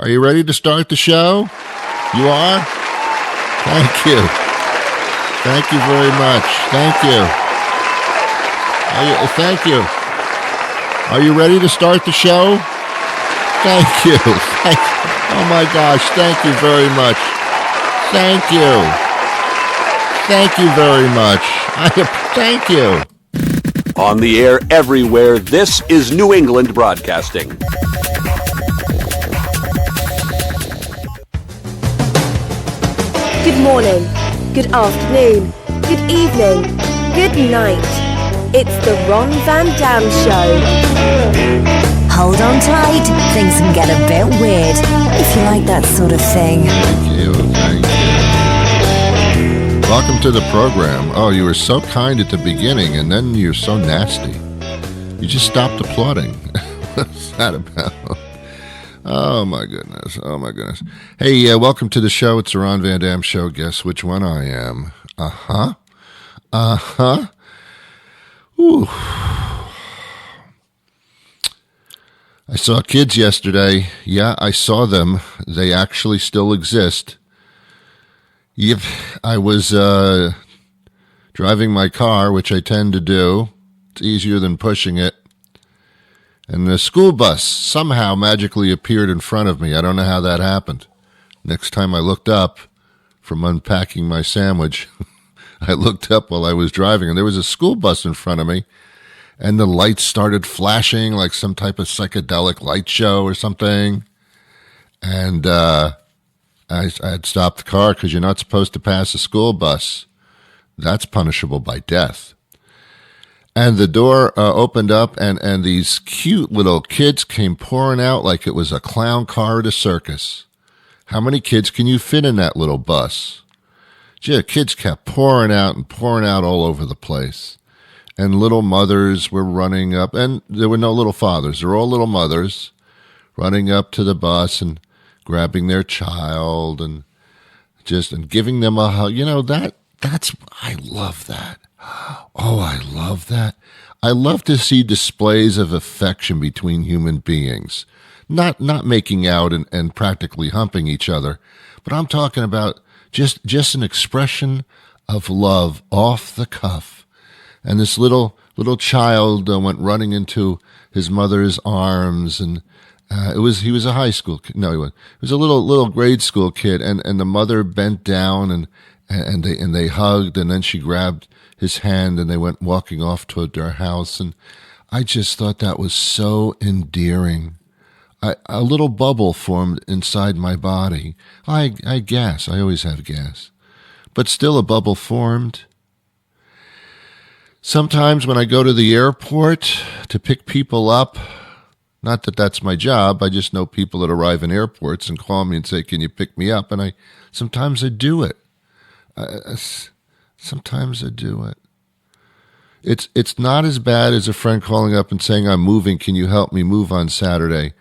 Are you ready to start the show? You are? Thank you. Thank you very much. Thank you. Thank you. Are you ready to start the show? Thank you. Oh my gosh, thank you very much. Thank you. Thank you very much. Thank you. On the air everywhere, this is New England Broadcasting. Good morning, good afternoon, good evening, good night. It's the Ron Van Dam Show. Hold on tight, things can get a bit weird, if you like that sort of thing. Thank you. Welcome to the program. Oh, you were so kind at the beginning, and then you're so nasty. You just stopped applauding. What's that about? Oh, my goodness. Hey, welcome to the show. It's the Ron Van Dam Show. Guess which one I am? Ooh. I saw kids yesterday. Yeah, I saw them. They actually still exist. Yep, I was driving my car, which I tend to do. It's easier than pushing it. And the school bus somehow magically appeared in front of me. I don't know how that happened. Next time I looked up from unpacking my sandwich, I looked up while I was driving, and there was a school bus in front of me, and the lights started flashing like some type of psychedelic light show or something. And I had stopped the car because you're not supposed to pass a school bus. That's punishable by death. And the door opened up, and these cute little kids came pouring out like it was a clown car at a circus. How many kids can you fit in that little bus? Gee, kids kept pouring out all over the place. And little mothers were running up, and there were no little fathers. They were all little mothers running up to the bus and grabbing their child and giving them a hug. You know, I love that. Oh, I love that. I love to see displays of affection between human beings. Not making out and practically humping each other, but I'm talking about just an expression of love off the cuff. And this little child went running into his mother's arms, and he was a high school kid. No, he wasn't. He was a little grade school kid, and the mother bent down and they hugged, and then she grabbed his hand and they went walking off toward their house. And I just thought that was so endearing. A little bubble formed inside my body. I gas. I always have gas. But still a bubble formed. Sometimes when I go to the airport to pick people up, not that that's my job, I just know people that arrive in airports and call me and say, can you pick me up? And sometimes I do it. Sometimes I do it. It's not as bad as a friend calling up and saying, I'm moving, can you help me move on Saturday?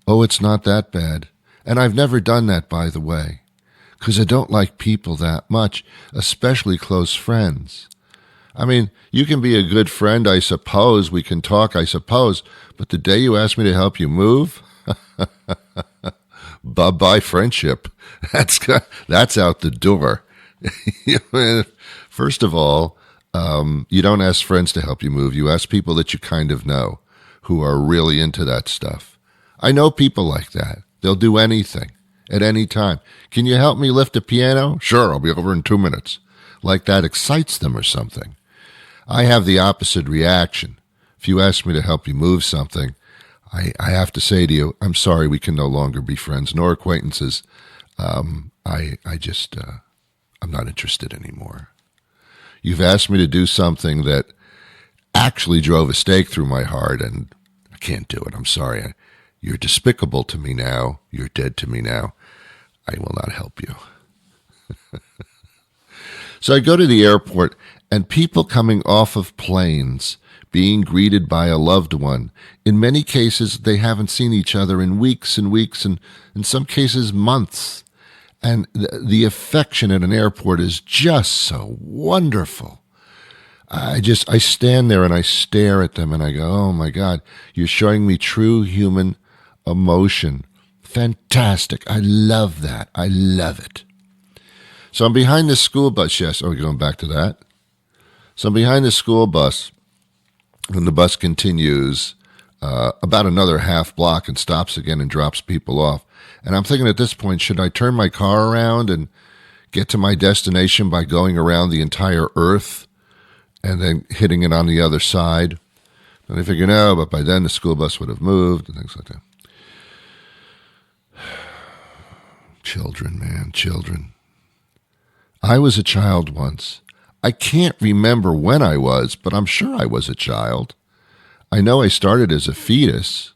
Oh, it's not that bad. And I've never done that, by the way, because I don't like people that much, especially close friends. I mean, you can be a good friend, I suppose. We can talk, I suppose. But the day you ask me to help you move, bye-bye friendship. That's out the door. First of all, you don't ask friends to help you move. You ask people that you kind of know who are really into that stuff. I know people like that. They'll do anything at any time. Can you help me lift a piano? Sure, I'll be over in 2 minutes. Like that excites them or something. I have the opposite reaction. If you ask me to help you move something, I have to say to you, I'm sorry, we can no longer be friends nor acquaintances. I'm not interested anymore. You've asked me to do something that actually drove a stake through my heart, and I can't do it. I'm sorry. You're despicable to me now. You're dead to me now. I will not help you. So I go to the airport, and people coming off of planes, being greeted by a loved one. In many cases, they haven't seen each other in weeks and weeks, and in some cases, months. And the affection at an airport is just so wonderful. I stand there and I stare at them and I go, oh my God, you're showing me true human emotion, Fantastic. I love that. I love it. So I'm behind the school bus. Yes. Oh, we're going back to that. So I'm behind the school bus, and the bus continues about another half block and stops again and drops people off. And I'm thinking at this point, should I turn my car around and get to my destination by going around the entire earth and then hitting it on the other side? And I figure, no, but by then the school bus would have moved and things like that. Children, man, children. I was a child once. I can't remember when I was, but I'm sure I was a child. I know I started as a fetus,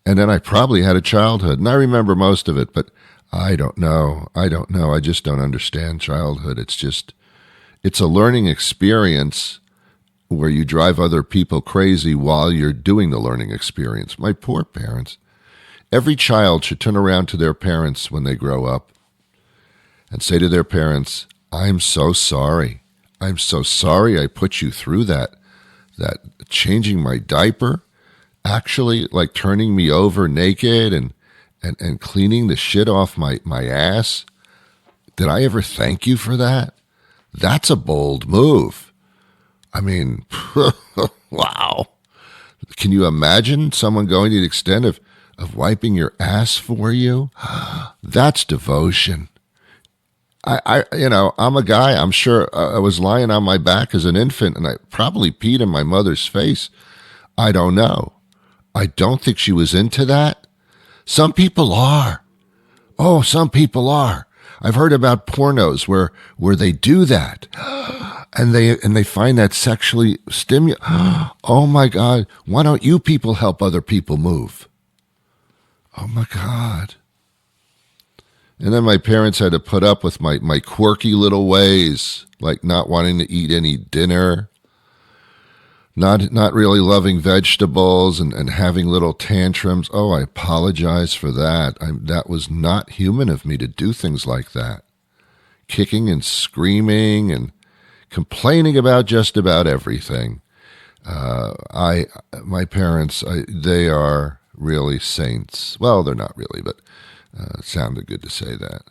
and then I probably had a childhood, and I remember most of it, but I don't know. I just don't understand childhood. It's a learning experience where you drive other people crazy while you're doing the learning experience. My poor parents. Every child should turn around to their parents when they grow up and say to their parents, I'm so sorry. I'm so sorry I put you through that changing my diaper, actually like turning me over naked and cleaning the shit off my ass. Did I ever thank you for that? That's a bold move. I mean, wow. Can you imagine someone going to the extent of wiping your ass for you? That's devotion. I'm a guy. I'm sure I was lying on my back as an infant, and I probably peed in my mother's face. I don't know. I don't think she was into that. Some people are. Oh, some people are. I've heard about pornos where they do that, and they find that sexually stimulating. Oh my God! Why don't you people help other people move? Oh my God! And then my parents had to put up with my quirky little ways, like not wanting to eat any dinner, not really loving vegetables, and having little tantrums. Oh, I apologize for that. That was not human of me to do things like that. Kicking and screaming and complaining about just about everything. My parents, they are really saints. Well, they're not really, but it sounded good to say that.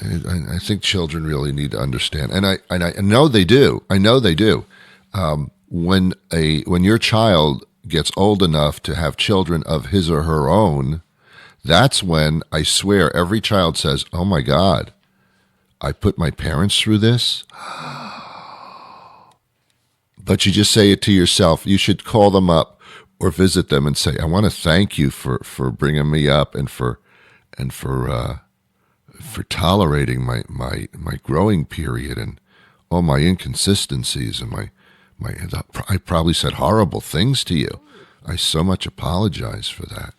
I think children really need to understand, and I know they do. I know they do. When your child gets old enough to have children of his or her own, that's when I swear every child says, "Oh my God, I put my parents through this." But you just say it to yourself. You should call them up or visit them and say, "I want to thank you for bringing me up and for tolerating my growing period and all my inconsistencies and I probably said horrible things to you. I so much apologize for that.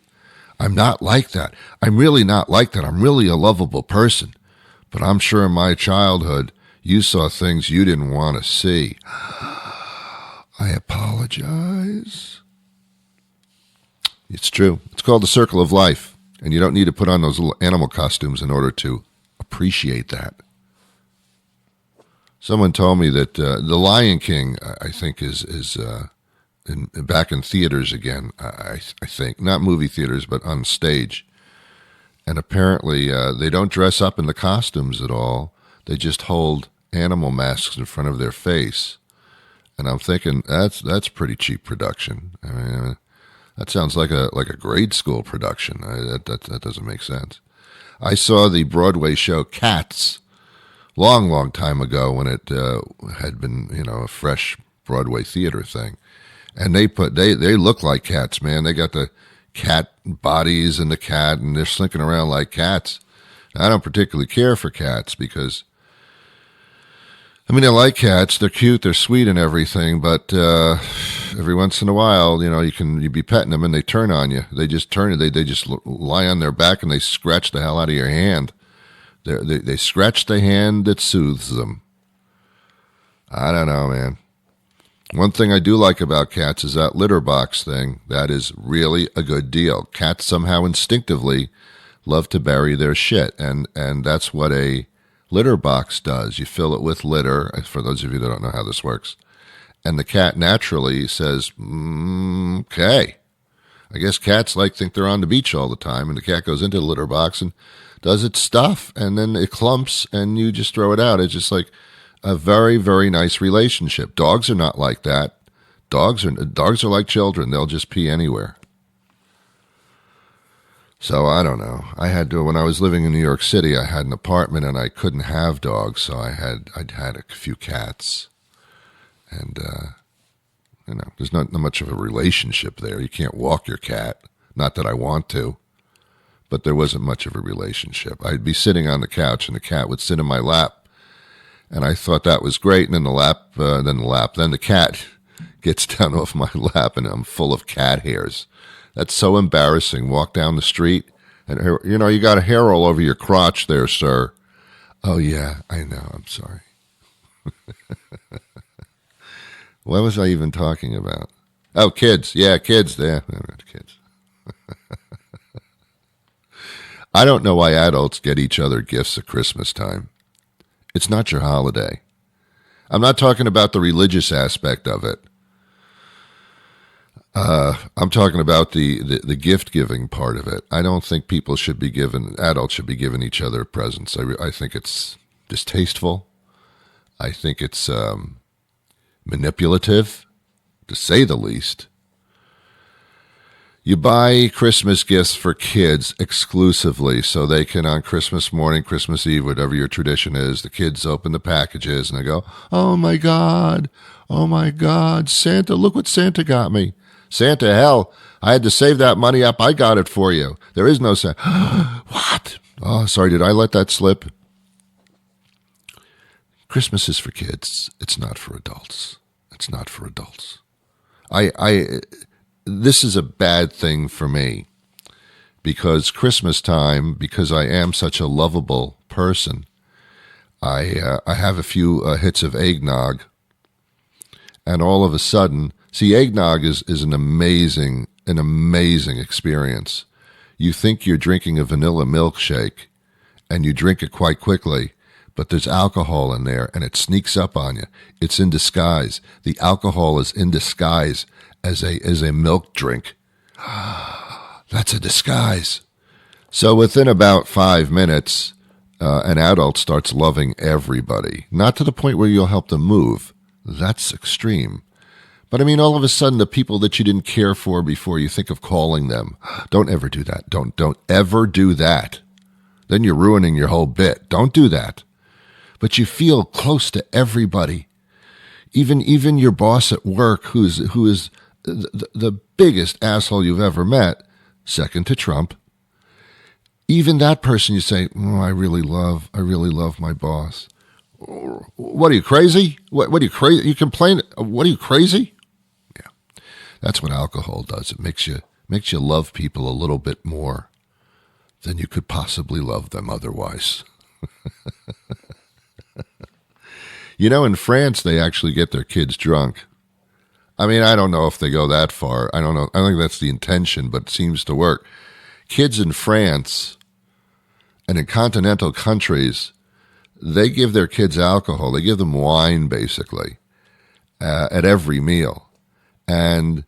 I'm not like that. I'm really not like that. I'm really a lovable person. But I'm sure in my childhood, you saw things you didn't want to see. I apologize." It's true. It's called the circle of life. And you don't need to put on those little animal costumes in order to appreciate that. Someone told me that The Lion King, I think, is back in theaters again, I think. Not movie theaters, but on stage. And apparently they don't dress up in the costumes at all. They just hold animal masks in front of their face. And I'm thinking, that's pretty cheap production. I mean, that sounds like a grade school production. That doesn't make sense. I saw the Broadway show Cats long time ago when it had been, a fresh Broadway theater thing. And they look like cats, man. They got the cat bodies and the cat, and they're slinking around like cats. I don't particularly care for cats because, I like cats. They're cute, they're sweet and everything, but every once in a while, you'd be petting them and they turn on you. They just turn, they just lie on their back and they scratch the hell out of your hand. They scratch the hand that soothes them. I don't know, man. One thing I do like about cats is that litter box thing. That is really a good deal. Cats somehow instinctively love to bury their shit, and that's what a litter box does. You fill it with litter, for those of you that don't know how this works, and the cat naturally says, okay. I guess cats think they're on the beach all the time, and the cat goes into the litter box and does its stuff, and then it clumps, and you just throw it out. It's just like a very, very nice relationship. Dogs are not like that. Dogs are like children. They'll just pee anywhere. So I don't know. When I was living in New York City, I had an apartment and I couldn't have dogs, so I'd had a few cats, and there's not much of a relationship there. You can't walk your cat. Not that I want to, but there wasn't much of a relationship. I'd be sitting on the couch and the cat would sit in my lap, and I thought that was great. And then the cat gets down off my lap, and I'm full of cat hairs. That's so embarrassing. Walk down the street, and you got a hair all over your crotch there, sir. Oh yeah, I know. I'm sorry. What was I even talking about? Oh, kids. Yeah, kids. Yeah, kids. I don't know why adults get each other gifts at Christmas time. It's not your holiday. I'm not talking about the religious aspect of it. I'm talking about the gift-giving part of it. I don't think adults should be giving each other presents. I think it's distasteful. I think it's manipulative, to say the least. You buy Christmas gifts for kids exclusively so they can, on Christmas morning, Christmas Eve, whatever your tradition is, the kids open the packages and they go, oh my God, Santa, look what Santa got me. Santa, hell, I had to save that money up. I got it for you. There is no Santa. What? Oh, sorry, did I let that slip? Christmas is for kids. It's not for adults. It's not for adults. This is a bad thing for me because Christmas time, because I am such a lovable person, I have a few hits of eggnog, and all of a sudden, see, eggnog is an amazing experience. You think you're drinking a vanilla milkshake, and you drink it quite quickly, but there's alcohol in there, and it sneaks up on you. It's in disguise. The alcohol is in disguise as a milk drink. That's a disguise. So within about 5 minutes, an adult starts loving everybody. Not to the point where you'll help them move. That's extreme. But I mean, all of a sudden, the people that you didn't care for before, you think of calling them. Don't ever do that. Don't ever do that. Then you're ruining your whole bit. Don't do that. But you feel close to everybody. Even your boss at work, who is the biggest asshole you've ever met, second to Trump. Even that person, you say, I really love my boss. What are you, crazy? What are you, crazy? You complain? What are you, crazy? Yeah, that's what alcohol does. It makes you love people a little bit more than you could possibly love them otherwise. In France, they actually get their kids drunk. I mean, I don't know if they go that far. I don't know. I don't think that's the intention, but it seems to work. Kids in France and in continental countries, they give their kids alcohol. They give them wine, basically, at every meal. And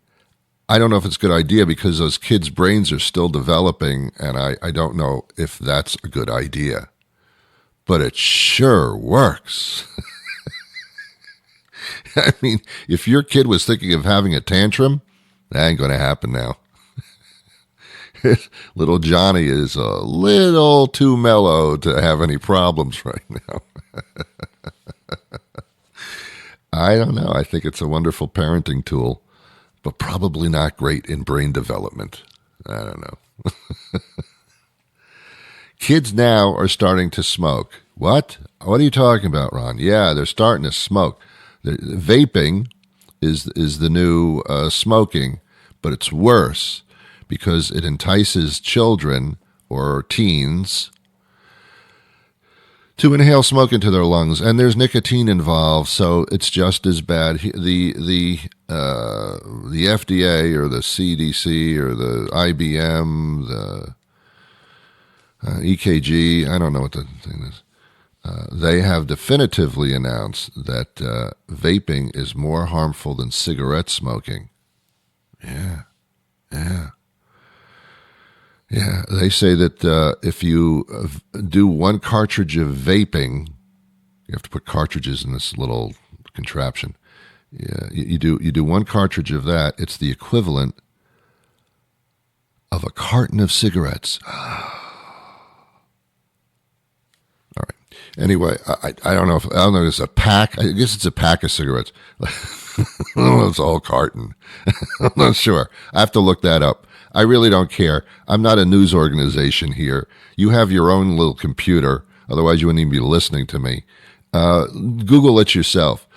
I don't know if it's a good idea because those kids' brains are still developing, and I don't know if that's a good idea. But it sure works. I mean, if your kid was thinking of having a tantrum, that ain't going to happen now. Little Johnny is a little too mellow to have any problems right now. I don't know. I think it's a wonderful parenting tool, but probably not great in brain development. I don't know. Kids now are starting to smoke. What? What are you talking about, Ron? Yeah, they're starting to smoke. Vaping is the new smoking, but it's worse because it entices children or teens to inhale smoke into their lungs, and there's nicotine involved, so it's just as bad. The FDA or the CDC or the IBM, the EKG, I don't know what the thing is. They have definitively announced that vaping is more harmful than cigarette smoking. Yeah. Yeah, they say that if you do one cartridge of vaping, you have to put cartridges in this little contraption. Yeah, you do one cartridge of that. It's the equivalent of a carton of cigarettes. All right. Anyway, I don't know if it's a pack. I guess it's a pack of cigarettes. I don't know if it's a whole carton. I'm not sure. I have to look that up. I really don't care. I'm not a news organization here. You have your own little computer. Otherwise, you wouldn't even be listening to me. Google it yourself.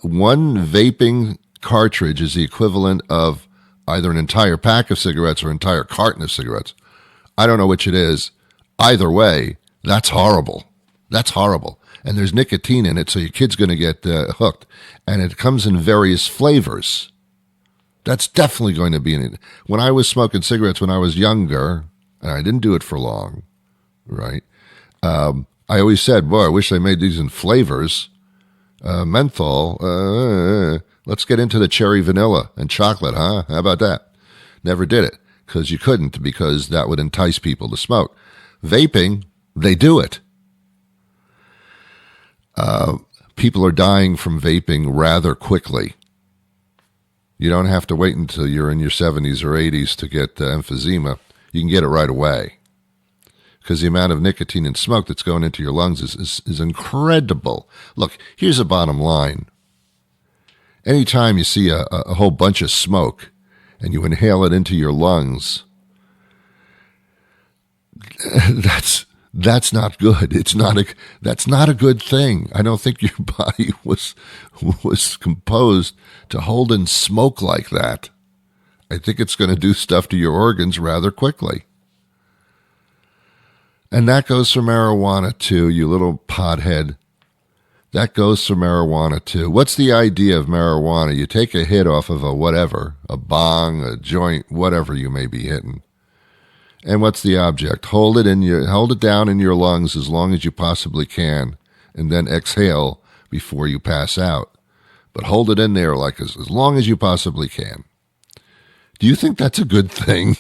One vaping cartridge is the equivalent of either an entire pack of cigarettes or an entire carton of cigarettes. I don't know which it is. Either way, that's horrible. That's horrible. And there's nicotine in it, so your kid's going to get hooked. And it comes in various flavors. That's definitely going to be in it. When I was smoking cigarettes when I was younger, and I didn't do it for long, right? I always said, boy, I wish they made these in flavors. Menthol, let's get into the cherry vanilla and chocolate, huh? How about that? Never did it, because you couldn't, because that would entice people to smoke. Vaping, they do it. People are dying from vaping rather quickly. You don't have to wait until you're in your 70s or 80s to get emphysema. You can get it right away. Because the amount of nicotine and smoke that's going into your lungs is incredible. Look, here's the bottom line. Anytime you see a whole bunch of smoke and you inhale it into your lungs, that's not good. That's not a good thing. I don't think your body was composed to hold in smoke like that. I think it's going to do stuff to your organs rather quickly. And that goes for marijuana too, you little pothead. That goes for marijuana too. What's the idea of marijuana? You take a hit off of a whatever, a bong, a joint, whatever you may be hitting. And what's the object? Hold it down in your lungs as long as you possibly can, and then exhale before you pass out. But hold it in there like as long as you possibly can. Do you think that's a good thing?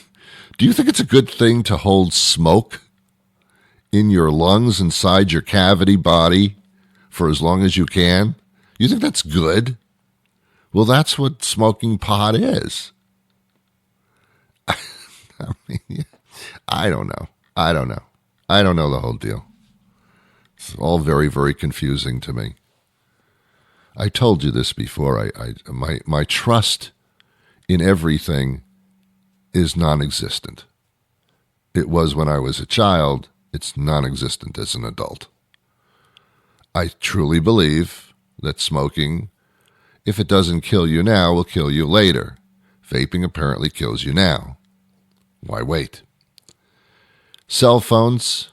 Do you think it's a good thing to hold smoke in your lungs inside your cavity body for as long as you can? You think that's good? Well, that's what smoking pot is. I mean, I don't know. I don't know the whole deal. It's all very, very confusing to me. I told you this before. My trust in everything is non-existent. It was when I was a child. It's non-existent as an adult. I truly believe that smoking, if it doesn't kill you now, will kill you later. Vaping apparently kills you now. Why wait? Cell phones,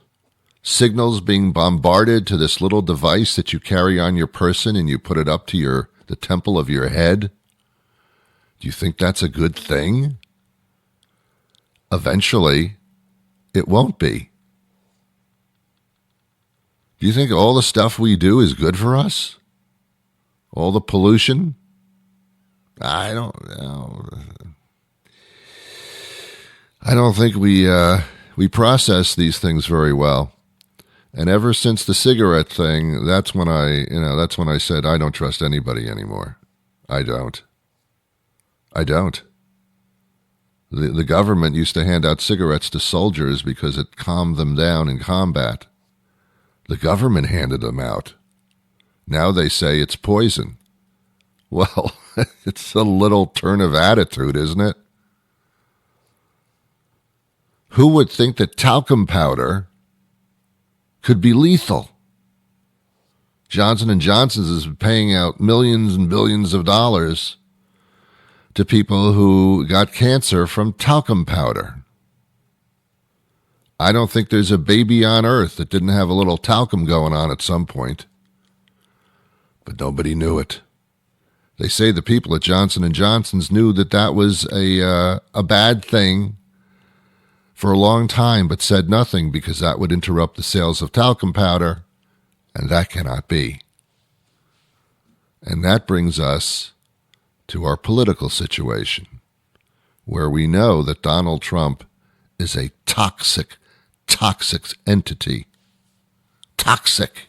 signals being bombarded to this little device that you carry on your person and you put it up to the temple of your head. Do you think that's a good thing? Eventually, it won't be. Do you think all the stuff we do is good for us? All the pollution? I don't know. I don't think we process these things very well. And ever since the cigarette thing, that's when I said I don't trust anybody anymore. I don't. The government used to hand out cigarettes to soldiers because it calmed them down in combat. The government handed them out. Now they say it's poison. Well, it's a little turn of attitude, isn't it? Who would think that talcum powder could be lethal? Johnson & Johnson's is paying out millions and billions of dollars to people who got cancer from talcum powder. I don't think there's a baby on earth that didn't have a little talcum going on at some point. But nobody knew it. They say the people at Johnson & Johnson's knew that was a bad thing for a long time, but said nothing because that would interrupt the sales of talcum powder, and that cannot be. And that brings us to our political situation, where we know that Donald Trump is a toxic entity. Toxic.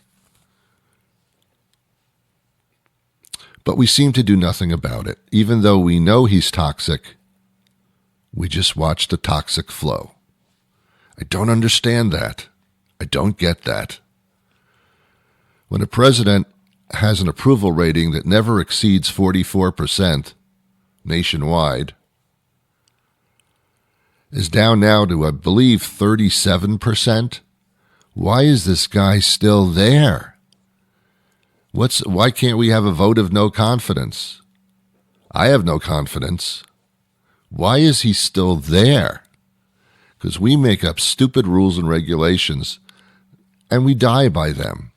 But we seem to do nothing about it. Even though we know he's toxic, we just watch the toxic flow. I don't understand that. I don't get that. When a president has an approval rating that never exceeds 44% nationwide, is down now to, I believe, 37%, why is this guy still there? Why can't we have a vote of no confidence? I have no confidence. Why is he still there? Because we make up stupid rules and regulations, and we die by them.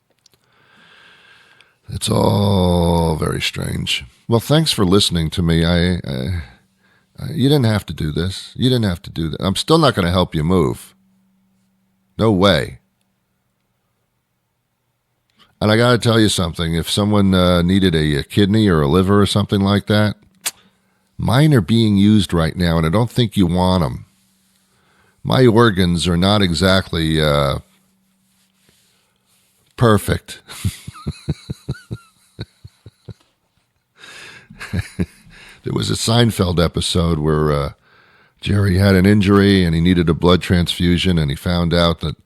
It's all very strange. Well, thanks for listening to me. You didn't have to do this. You didn't have to do that. I'm still not going to help you move. No way. And I got to tell you something. If someone needed a kidney or a liver or something like that, mine are being used right now, and I don't think you want them. My organs are not exactly perfect. There was a Seinfeld episode where Jerry had an injury and he needed a blood transfusion, and he found out that,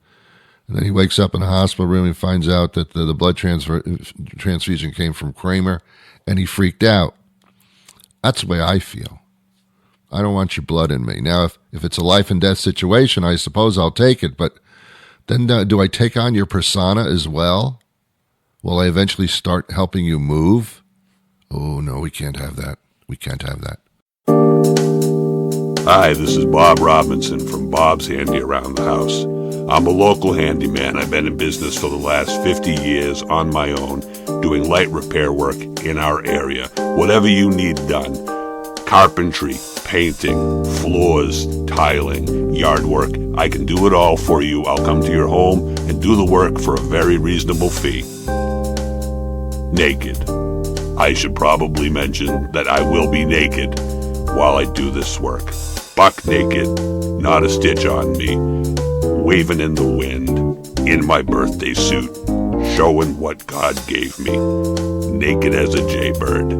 and then he wakes up in the hospital room and finds out that the blood transfusion came from Kramer, and he freaked out. That's the way I feel. I don't want your blood in me. Now, if it's a life and death situation, I suppose I'll take it, but then do I take on your persona as well? Will I eventually start helping you move? Oh, no, we can't have that. We can't have that. Hi, this is Bob Robinson from Bob's Handy Around the House. I'm a local handyman. I've been in business for the last 50 years on my own, doing light repair work in our area. Whatever you need done. Carpentry, painting, floors, tiling, yard work. I can do it all for you. I'll come to your home and do the work for a very reasonable fee. Naked. I should probably mention that I will be naked while I do this work. Buck naked, not a stitch on me, waving in the wind, in my birthday suit, showing what God gave me, naked as a jaybird.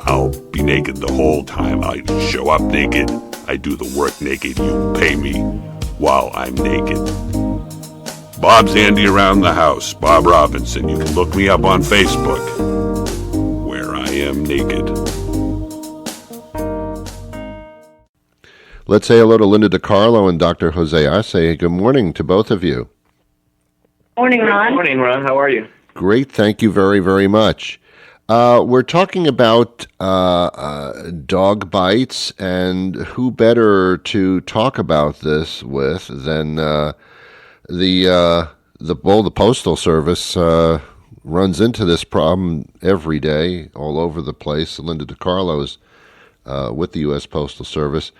I'll be naked the whole time. I show up naked, I do the work naked, you pay me while I'm naked. Bob's Handy Around the House, Bob Robinson. You can look me up on Facebook, where I am naked. Let's say hello to Linda DeCarlo and Dr. Jose Arce. Good morning to both of you. Morning, Ron. Morning, Ron. How are you? Great. Thank you very, very much. We're talking about dog bites, and who better to talk about this with than the Postal Service runs into this problem every day all over the place. Linda DeCarlo is with the U.S. Postal Service.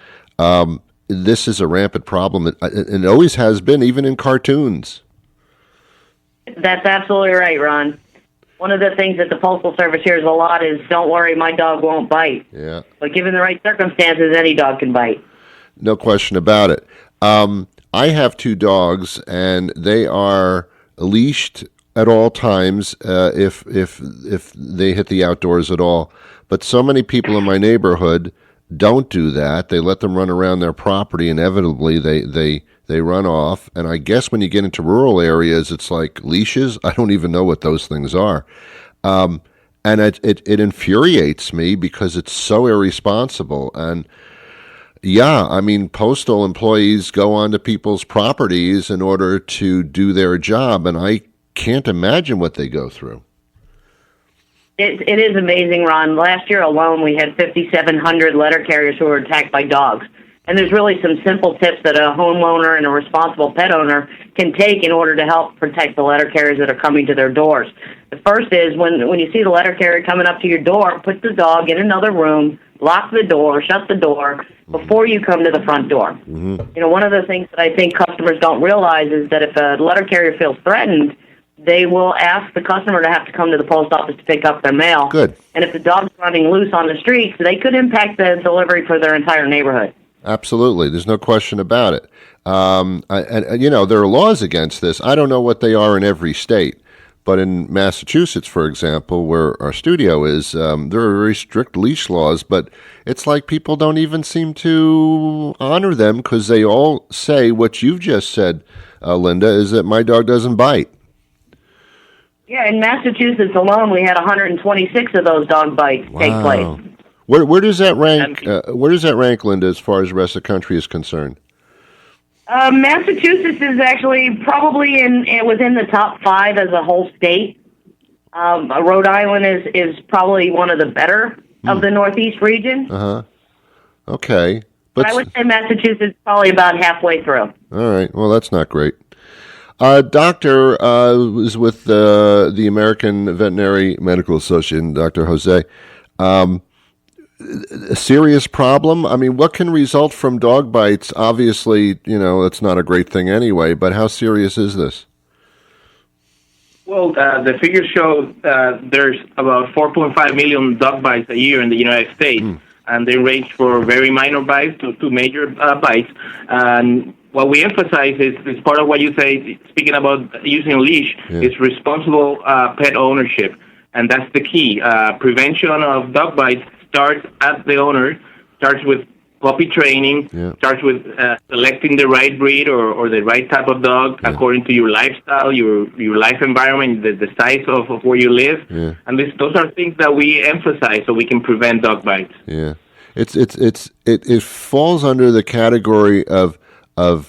This is a rampant problem. It always has been, even in cartoons. That's absolutely right, Ron. One of the things that the Postal Service hears a lot is, don't worry, my dog won't bite. Yeah. But given the right circumstances, any dog can bite. No question about it. I have two dogs, and they are leashed at all times if they hit the outdoors at all. But so many people in my neighborhood don't do that. They let them run around their property. Inevitably, they run off. And I guess when you get into rural areas, it's like leashes. I don't even know what those things are. And it infuriates me because it's so irresponsible. And yeah, I mean, postal employees go onto people's properties in order to do their job, and I can't imagine what they go through. It is amazing, Ron. Last year alone, we had 5,700 letter carriers who were attacked by dogs. And there's really some simple tips that a homeowner and a responsible pet owner can take in order to help protect the letter carriers that are coming to their doors. The first is when you see the letter carrier coming up to your door, put the dog in another room, lock the door, shut the door before you come to the front door. Mm-hmm. You know, one of the things that I think customers don't realize is that if a letter carrier feels threatened, they will ask the customer to have to come to the post office to pick up their mail. Good. And if the dog's running loose on the streets, they could impact the delivery for their entire neighborhood. Absolutely. There's no question about it. There are laws against this. I don't know what they are in every state, but in Massachusetts, for example, where our studio is, there are very strict leash laws, but it's like people don't even seem to honor them because they all say what you've just said, Linda, is that my dog doesn't bite. Yeah, in Massachusetts alone, we had 126 of those dog bites take place. Where does that rank? Where does that rank, Linda, as far as the rest of the country is concerned? Massachusetts is actually probably within the top 5 as a whole state. Rhode Island is probably one of the better of the Northeast region. Okay, but I would say Massachusetts is probably about halfway through. All right. Well, that's not great. Doctor was with the American Veterinary Medical Association, Dr. Jose. A serious problem? I mean, what can result from dog bites? Obviously, it's not a great thing anyway, but how serious is this? Well, the figures show there's about 4.5 million dog bites a year in the United States, and they range for very minor bites to major bites. And what we emphasize is part of what you say, speaking about using a leash, is responsible pet ownership. And that's the key. Prevention of dog bites starts at the owner, starts with puppy training, starts with selecting the right breed or the right type of dog according to your lifestyle, your life environment, the size of where you live. And those are things that we emphasize so we can prevent dog bites. Yeah. It falls under the category of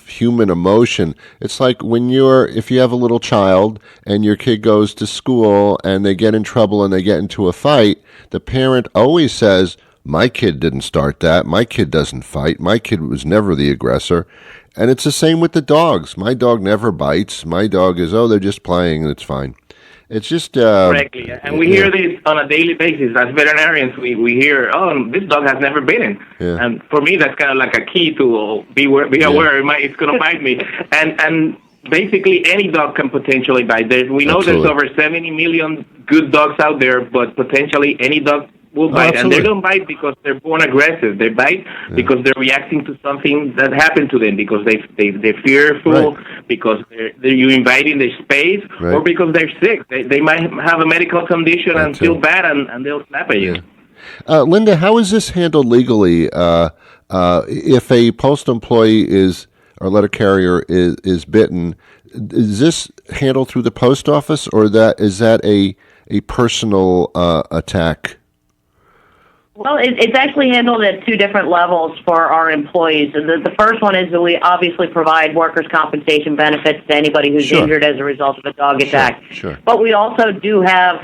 human emotion. It's like if you have a little child and your kid goes to school and they get in trouble and they get into a fight, the parent always says, my kid didn't start that. My kid doesn't fight. My kid was never the aggressor. And it's the same with the dogs. My dog never bites. My dog is, they're just playing and it's fine. It's just... Correctly. And we hear this on a daily basis. As veterinarians, we hear, this dog has never bitten. And for me, that's kind of like a key to be aware it's going to bite me. And basically, any dog can potentially bite. We know there's over 70 million good dogs out there, but potentially any dog will bite. And they don't bite because they're born aggressive. They bite because they're reacting to something that happened to them, because they're fearful, because you're invading their space, or because they're sick. They might have a medical condition and feel bad, and they'll snap at you. Linda, how is this handled legally? If a postal employee or letter carrier is bitten, is this handled through the post office, or is that a personal attack? Well, it's actually handled at 2 different levels for our employees. The first one is that we obviously provide workers' compensation benefits to anybody who's injured as a result of a dog attack. But we also do have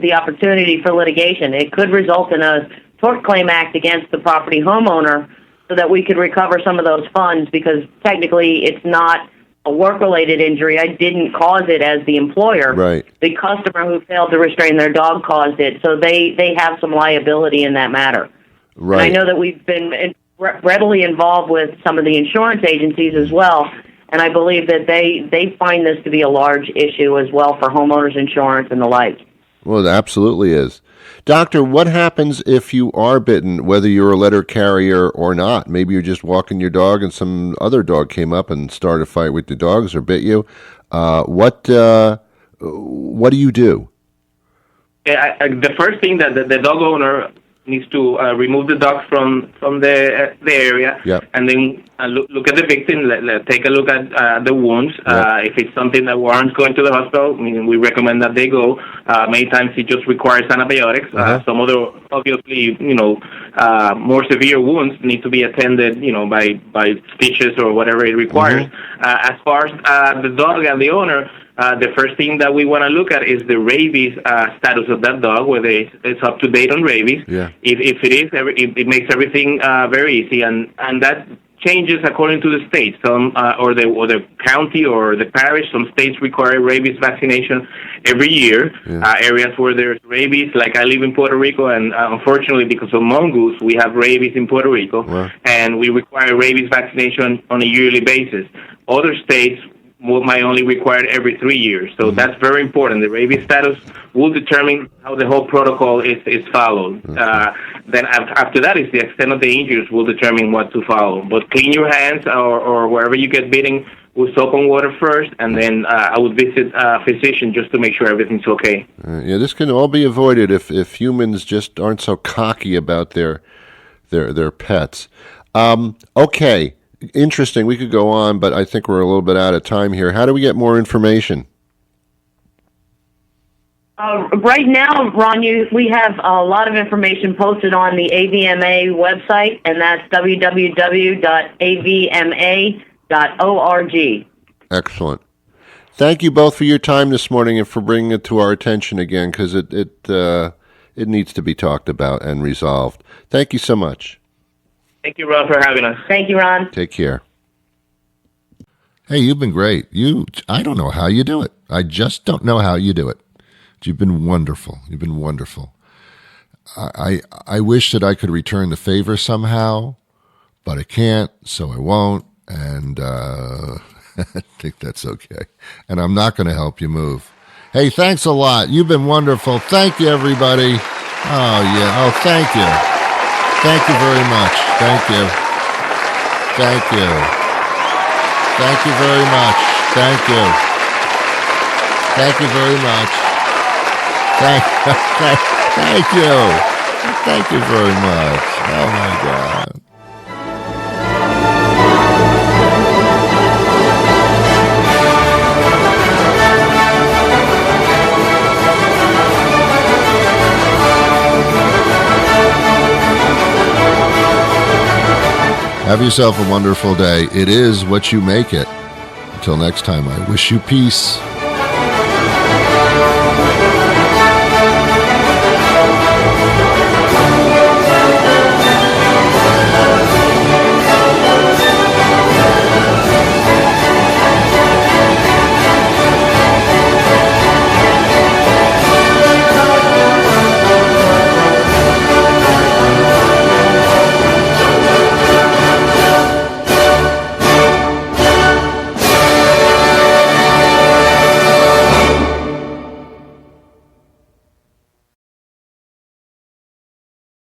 the opportunity for litigation. It could result in a tort claim act against the property homeowner so that we could recover some of those funds, because technically it's not a work-related injury. I didn't cause it as the employer. Right. The customer who failed to restrain their dog caused it, so they have some liability in that matter. Right. And I know that we've been readily involved with some of the insurance agencies as well, and I believe that they find this to be a large issue as well for homeowners insurance and the like. Well, it absolutely is. Doctor, what happens if you are bitten, whether you're a letter carrier or not? Maybe you're just walking your dog and some other dog came up and started a fight with the dogs or bit you. What do you do? The first thing that the dog owner needs to remove the dog from the area, and then look at the victim, take a look at the wounds. If it's something that warrants going to the hospital, we recommend that they go. Many times it just requires antibiotics. Some other, obviously, more severe wounds need to be attended, by stitches or whatever it requires. As far as the dog and the owner, the first thing that we want to look at is the rabies status of that dog, whether it's up to date on rabies. If it is, it makes everything very easy, and that changes according to the state. Some or the county or the parish. Some states require rabies vaccination every year. Areas where there's rabies, like I live in Puerto Rico, and unfortunately because of mongoose, we have rabies in Puerto Rico, and we require rabies vaccination on a yearly basis. Other states might only require every 3 years. So that's very important. The rabies status will determine how the whole protocol is followed. Then after that is the extent of the injuries will determine what to follow. But clean your hands or wherever you get bitten with soap and water first, and then I would visit a physician just to make sure everything's okay. Yeah, this can all be avoided if humans just aren't so cocky about their pets. Okay, interesting. We could go on, but I think we're a little bit out of time here. How do we get more information? Right now, Ron, we have a lot of information posted on the AVMA website, and that's www.avma.org. Excellent. Thank you both for your time this morning and for bringing it to our attention again, because it needs to be talked about and resolved. Thank you so much. Thank you, Ron, for having us. Thank you, Ron. Take care. Hey, you've been great. I don't know how you do it. I just don't know how you do it. You've been wonderful. You've been wonderful. I wish that I could return the favor somehow, but I can't, so I won't, and I think that's okay. And I'm not going to help you move. Hey, thanks a lot. You've been wonderful. Thank you, everybody. Oh, yeah. Oh, thank you. Thank you very much. Thank you. Thank you. Thank you very much. Thank you. Thank you very much. Thank you. Thank you very much. Oh, my God. Have yourself a wonderful day. It is what you make it. Until next time, I wish you peace.